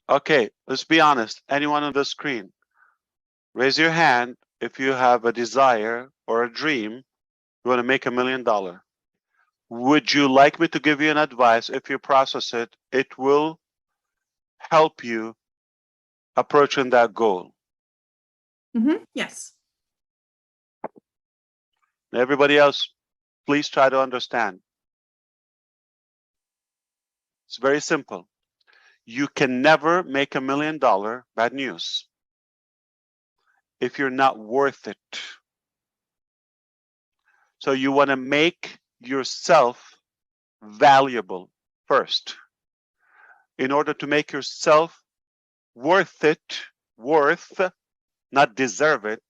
Okay, let's be honest. Anyone on the screen, raise your hand if you have a desire or a dream, you want to make $1 million. Would you like me to give you an advice? If you process it, it will help you approaching that goal. Yes. Everybody else, please try to understand. It's very simple. You can never make $1 million, bad news, if you're not worth it. So you want to make yourself valuable first. In order to make yourself worth it, not deserve it.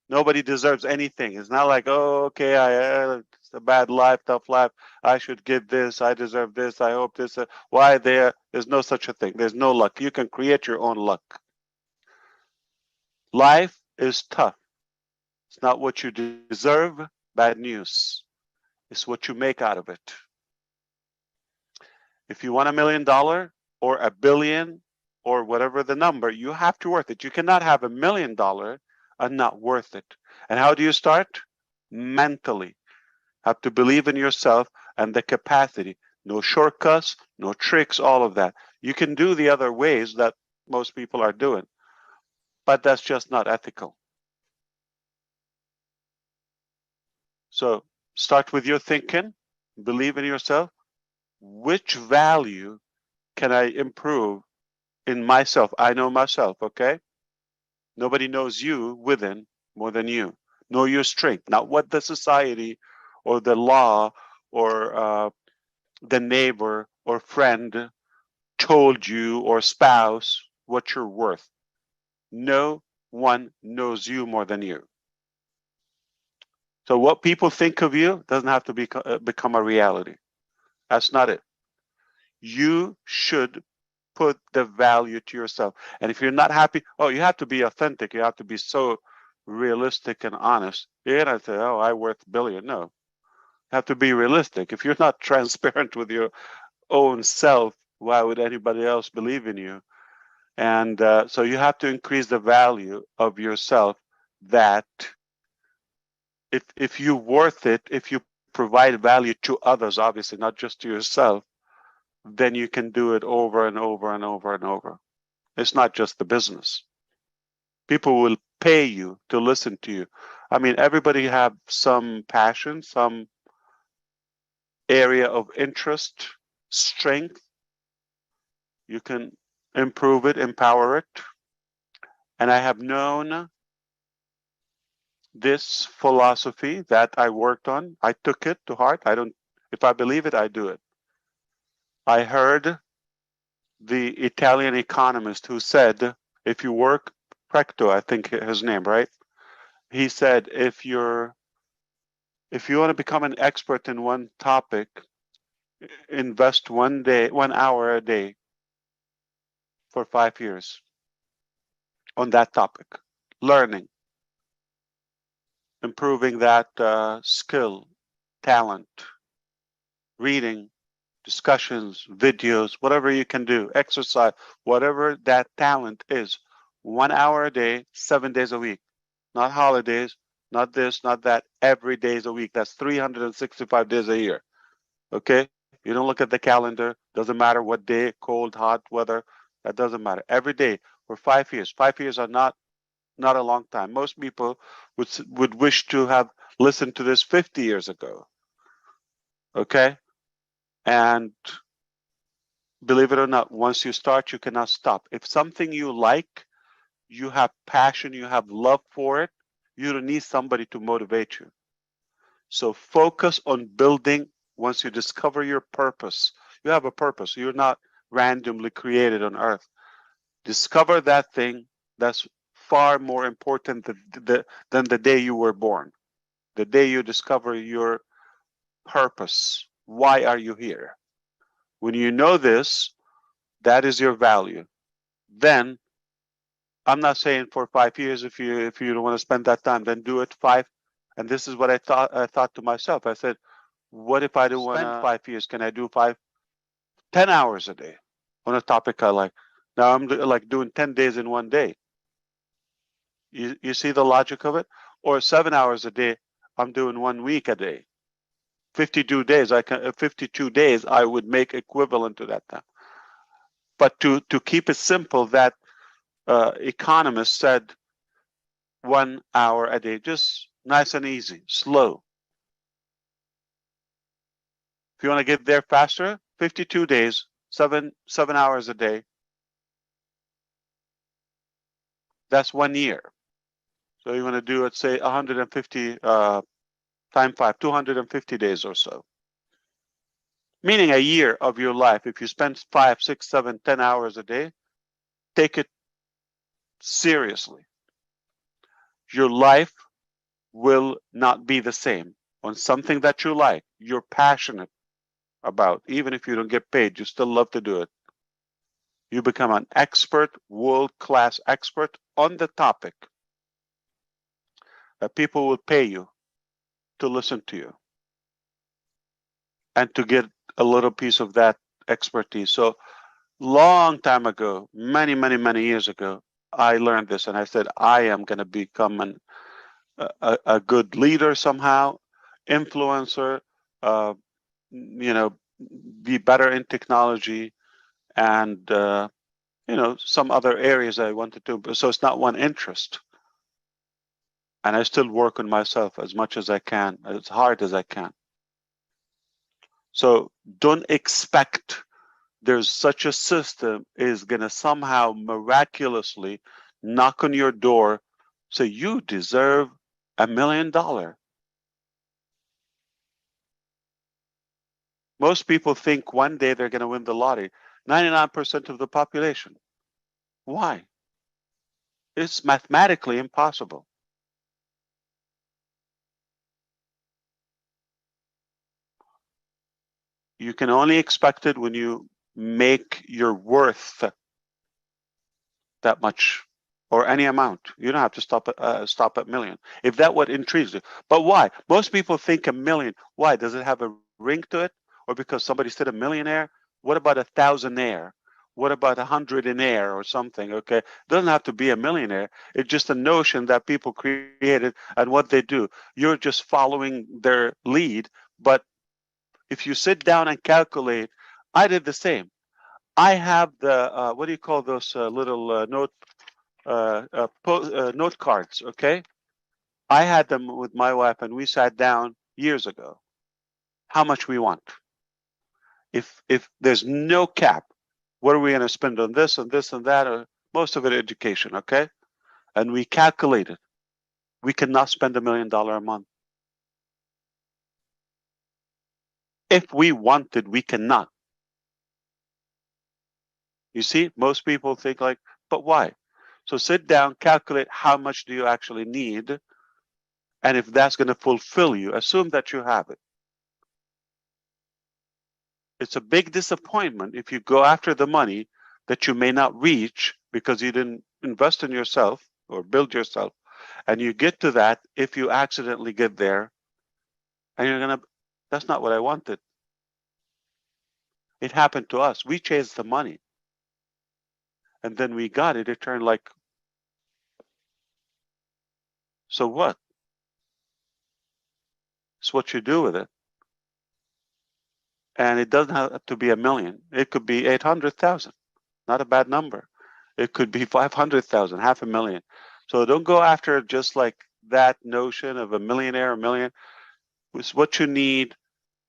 Nobody deserves anything. It's not like, oh, okay, it's a bad life, tough life. I should get this. I deserve this. I hope this. Why there? There's no such a thing. There's no luck. You can create your own luck. Life is tough. It's not what you deserve. Bad news. It's what you make out of it. If you want $1 million or $1 billion or whatever the number, you have to worth it. You cannot have $1 million and not worth it. And how do you start? Mentally. Have to believe in yourself and the capacity. No shortcuts, no tricks, all of that. You can do the other ways that most people are doing, but that's just not ethical. So start with your thinking, believe in yourself. Which value can I improve in myself? I know myself, okay? Nobody knows you within more than you. Know your strength, not what the society or the law or the neighbor or friend told you or spouse what you're worth. No one knows you more than you. So what people think of you doesn't have to become a reality. That's not it. You should put the value to yourself. And if you're not happy, you have to be authentic. You have to be so realistic and honest. You're not say, oh, I worth $1 billion. No, you have to be realistic. If you're not transparent with your own self, why would anybody else believe in you? And so you have to increase the value of yourself, that if you're worth it, if you provide value to others, obviously not just to yourself, then you can do it over and over and over and over. It's not just the business. People will pay you to listen to you. I mean, everybody have some passion, some area of interest, strength. You can improve it, empower it. And I have known this philosophy that I worked on. I took it to heart. If I believe it, I do it. I heard the Italian economist who said, if you work, Precto, I think his name, right? He said, if you want to become an expert in one topic, invest 1 hour a day for 5 years on that topic, learning, improving that skill, talent, reading, discussions, videos, whatever you can do, exercise, whatever that talent is. 1 hour a day, 7 days a week, not holidays, not this, not that, every day is a week. That's 365 days a year. Okay? You don't look at the calendar, doesn't matter what day, cold, hot, weather, that doesn't matter. Every day for 5 years. 5 years are not a long time. Most people would wish to have listened to this 50 years ago. Okay? And believe it or not, once you start, you cannot stop. If something you like, you have passion, you have love for it, you don't need somebody to motivate you. So focus on building. Once you discover your purpose, you have a purpose. You're not randomly created on earth. Discover that thing. That's far more important than the day you were born. The day you discover your purpose. Why are you here? When you know this, that is your value. Then I'm not saying for 5 years, if you don't want to spend that time, then do it 5. And this is what I thought to myself. I said, what if I don't want to spend 5 years? Can I do 10 hours a day? on a topic I like. Now I'm like doing 10 days in one day. You see the logic of it? Or 7 hours a day, I'm doing 1 week a day. 52 days, 52 days I would make equivalent to that time. But to keep it simple, that economist said 1 hour a day, just nice and easy, slow. If you want to get there faster, 52 days, 7 hours a day. That's 1 year. So you want to do, let's say, 150 times 5, 250 days or so. Meaning a year of your life. If you spend 5, 6, 7, 10 hours a day, take it seriously. Your life will not be the same on something that you like, you're passionate about. Even if you don't get paid, you still love to do it. You become an expert, world-class expert on the topic that people will pay you to listen to you and to get a little piece of that expertise. So long time ago, many years ago, I learned this and I said, I am going to become a good leader somehow, influencer, you know, be better in technology and, you know, some other areas I wanted to. So it's not one interest. And I still work on myself as much as I can, as hard as I can. So don't expect there's such a system is going to somehow miraculously knock on your door, say you deserve $1 million. Most people think one day they're going to win the lottery. 99% of the population. Why? It's mathematically impossible. You can only expect it when you make your worth that much or any amount. You don't have to stop at million. If that what intrigues you. But why? Most people think $1 million. Why? Does it have a ring to it? Or because somebody said a millionaire? What about 1,000-aire? What about 100-aire or something? Okay, it doesn't have to be a millionaire. It's just a notion that people created and what they do. You're just following their lead. But if you sit down and calculate, I did the same. I have the what do you call those little note cards? Okay, I had them with my wife, and we sat down years ago. How much we want? If there's no cap, what are we going to spend on this and this and that? Or most of it education, okay? And we calculated. We cannot spend $1 million a month. If we wanted, we cannot. You see, most people think like, but why? So sit down, calculate how much do you actually need, and if that's going to fulfill you, assume that you have it. It's a big disappointment if you go after the money that you may not reach because you didn't invest in yourself or build yourself, and you get to that if you accidentally get there, and you're going to, that's not what I wanted. It happened to us. We chased the money, and then we got it. It turned like, so what? It's what you do with it. And it doesn't have to be $1 million. It could be 800,000. Not a bad number. It could be 500,000, $500,000. So don't go after just like that notion of a millionaire, a million. It's what you need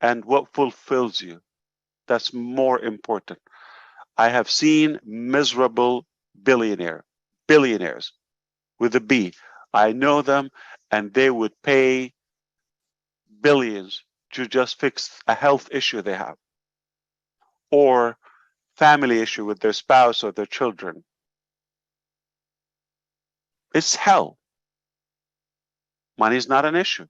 and what fulfills you. That's more important. I have seen miserable billionaires with a B. I know them, and they would pay billions to just fix a health issue they have or family issue with their spouse or their children. It's hell. Money is not an issue.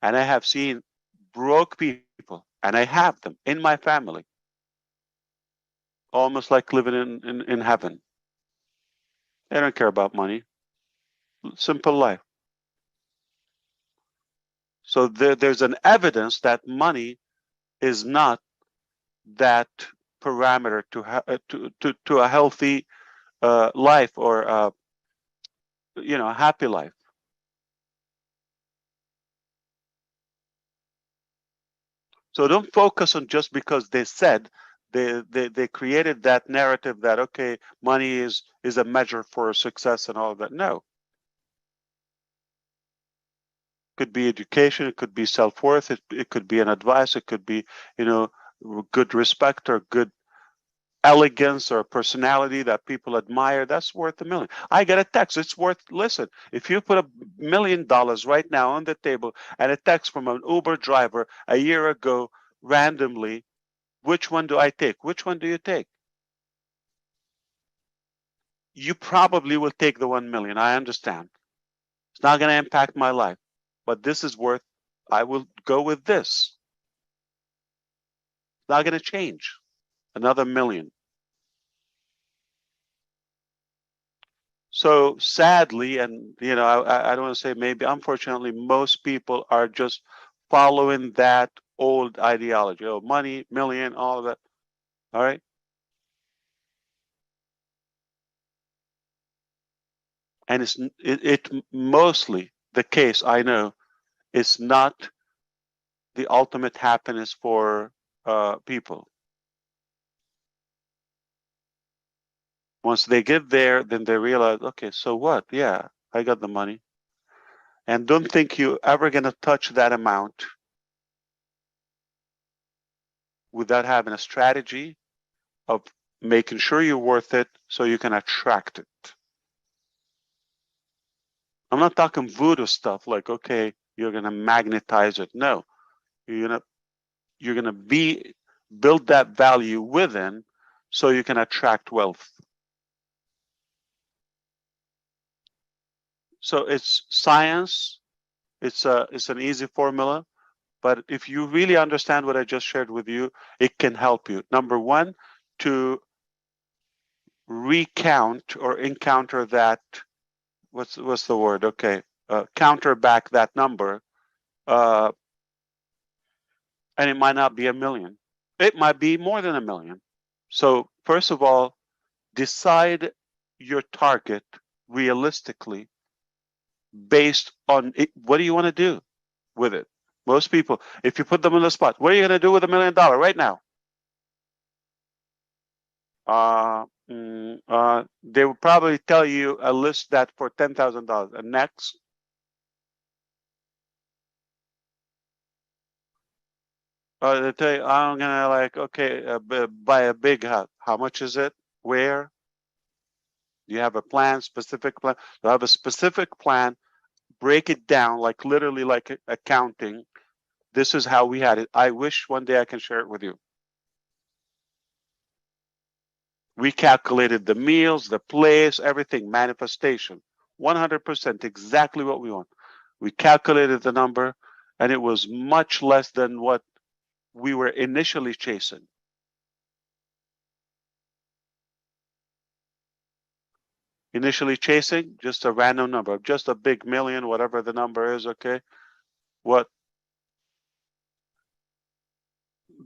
And I have seen broke people, and I have them in my family, almost like living in heaven. They don't care about money. Simple life. So there's an evidence that money is not that parameter to a healthy life, or a happy life. So don't focus on just because they said, they created that narrative that, okay, money is a measure for success and all of that. No. Could be education, it could be self-worth, it could be an advice, it could be, good respect or good elegance or personality that people admire. That's worth $1 million. I get a text, it's worth, listen, if you put $1 million right now on the table and a text from an Uber driver a year ago randomly, which one do I take? Which one do you take? You probably will take the 1 million. I understand. It's not going to impact my life, but this is worth, I will go with this. It's not going to change. Another 1 million. So sadly, and I don't want to say maybe, unfortunately, most people are just following that old ideology. Oh, money, million, all of that. All right. And it mostly the case, I know, is not the ultimate happiness for people. Once they get there, then they realize, okay, so what? Yeah, I got the money. And don't think you're ever going to touch that amount without having a strategy of making sure you're worth it so you can attract it. I'm not talking voodoo stuff like, okay, you're going to magnetize it. No, you're going to build that value within so you can attract wealth. So it's science. It's an easy formula. But if you really understand what I just shared with you, it can help you. Number one, to recount or encounter that, what's the word? Okay, counter back that number, and it might not be 1 million. It might be more than 1 million. So first of all, decide your target realistically based on it. What do you want to do with it? Most people, if you put them on the spot, what are you going to do with $1 million right now? They will probably tell you a list that for $10,000. And next, they tell you, I'm gonna buy a big house. How much is it? Where? Do you have a plan? Specific plan? Do you have a specific plan? Break it down, like literally, like accounting. This is how we had it. I wish one day I can share it with you. We calculated the meals, the place, everything, manifestation, 100%, exactly what we want. We calculated the number, and it was much less than what we were initially chasing. Initially chasing just a random number, just a big million, whatever the number is, okay? What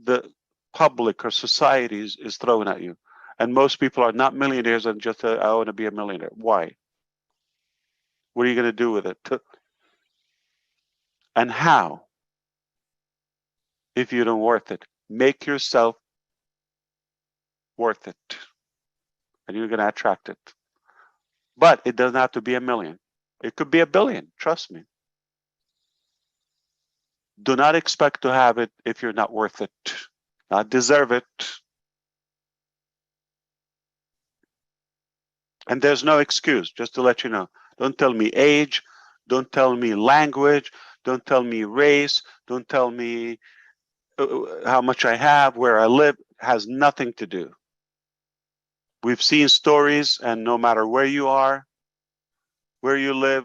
the public or society is throwing at you. And most people are not millionaires and just, I want to be a millionaire. Why? What are you going to do with it? And how? If you don't worth it, make yourself worth it, and you're going to attract it. But it doesn't have to be 1 million. It could be 1 billion. Trust me. Do not expect to have it if you're not worth it, not deserve it. And there's no excuse, just to let you know. Don't tell me age. Don't tell me language. Don't tell me race. Don't tell me how much I have, where I live. Has nothing to do. We've seen stories, and no matter where you are, where you live,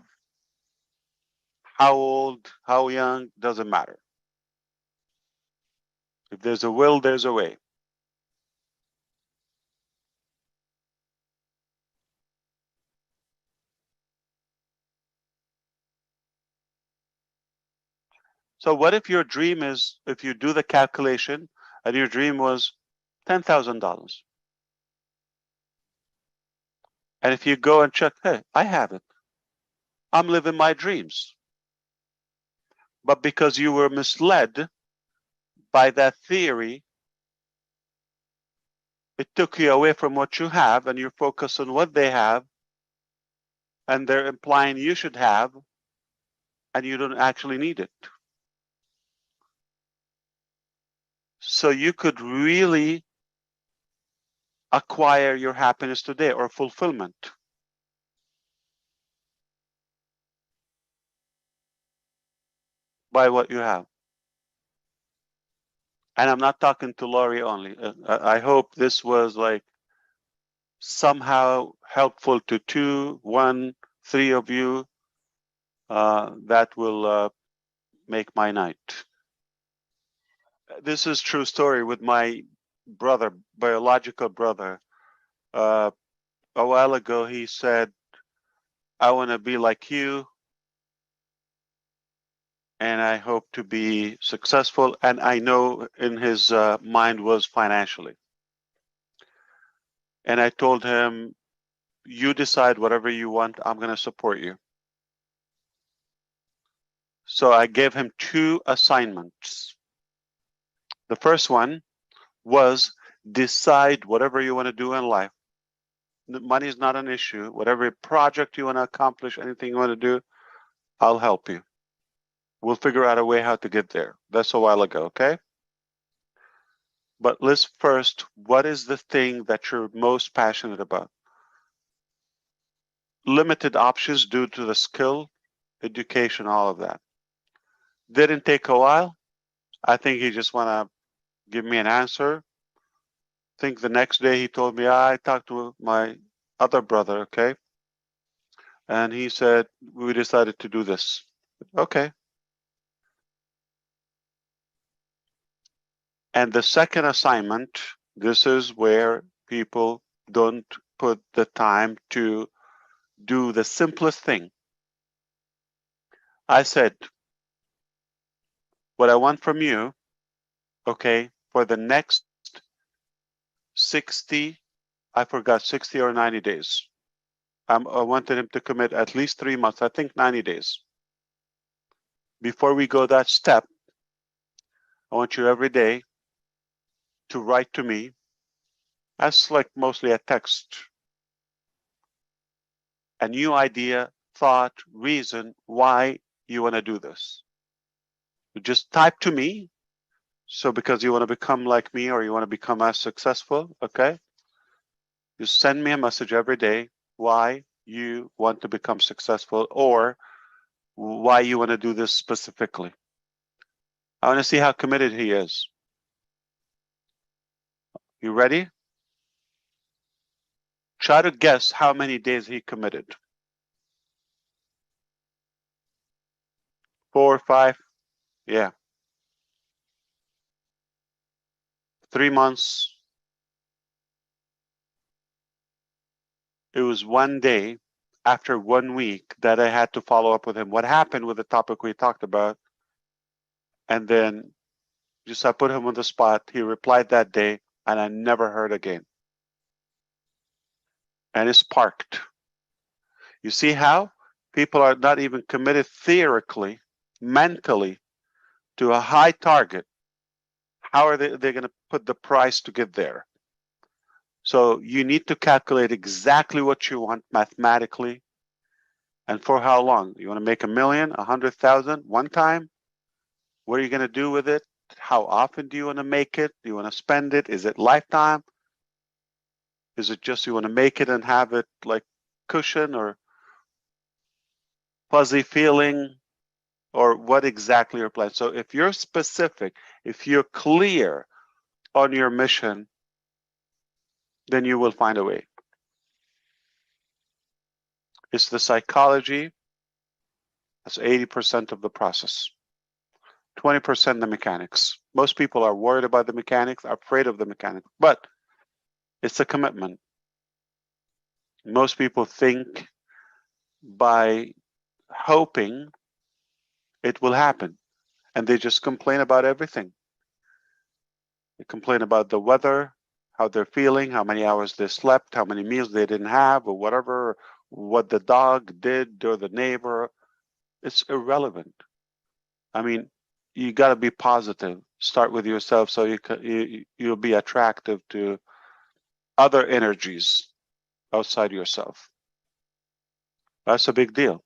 how old, how young, doesn't matter. If there's a will, there's a way. So what if your dream is, if you do the calculation and your dream was $10,000. And if you go and check, hey, I have it. I'm living my dreams. But because you were misled by that theory, it took you away from what you have, and you're focused on what they have, and they're implying you should have, and you don't actually need it. So you could really acquire your happiness today, or fulfillment, by what you have. And I'm not talking to Laurie only. I hope this was like somehow helpful to 2, 1, 3 of you. That will make my night. This is true story with my brother, biological brother. A while ago, he said, I want to be like you, and I hope to be successful. And I know in his mind was financially. And I told him, you decide whatever you want, I'm going to support you. So I gave him 2 assignments. The first one was decide whatever you want to do in life. Money is not an issue. Whatever project you want to accomplish, anything you want to do, I'll help you. We'll figure out a way how to get there. That's a while ago, okay? But let's first, what is the thing that you're most passionate about? Limited options due to the skill, education, all of that. Didn't take a while. I think he just want to give me an answer. I think the next day he told me, I talked to my other brother, okay? And he said, we decided to do this. Okay. And the second assignment, this is where people don't put the time to do the simplest thing. I said, what I want from you, okay, for the next 60, I forgot, 60 or 90 days. I wanted him to commit at least 3 months, I think 90 days. Before we go that step, I want you every day to write to me. That's like mostly a text. A new idea, thought, reason why you want to do this. You just type to me. So because you want to become like me, or you want to become as successful, okay? You send me a message every day why you want to become successful, or why you want to do this specifically. I want to see how committed he is. You ready? Try to guess how many days he committed. 4 or 5? Yeah. 3 months. It was 1 day after 1 week that I had to follow up with him. What happened with the topic we talked about? And then just I put him on the spot. He replied that day, and I never heard again. And it's parked. You see how people are not even committed theoretically, mentally, to a high target. How are they going to put the price to get there? So you need to calculate exactly what you want mathematically, and for how long. You want to make $1 million, 100,000 one time? What are you going to do with it? How often do you want to make it? Do you want to spend it? Is it lifetime? Is it just you want to make it and have it like cushion or fuzzy feeling? Or what exactly your plan? So if you're specific, if you're clear on your mission, then you will find a way. It's the psychology. That's 80% of the process. 20% the mechanics. Most people are worried about the mechanics, are afraid of the mechanics, but it's a commitment. Most people think by hoping it will happen, and they just complain about everything. They complain about the weather, how they're feeling, how many hours they slept, how many meals they didn't have, or whatever, what the dog did or the neighbor. It's irrelevant. I mean, you got to be positive. Start with yourself so you'll be attractive to other energies outside yourself. That's a big deal.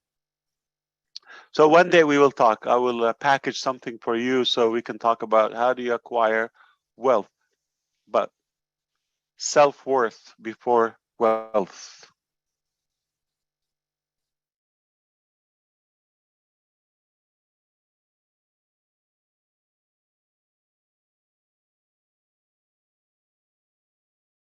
So one day we will talk. I will package something for you so we can talk about how do you acquire wealth, but self-worth before wealth.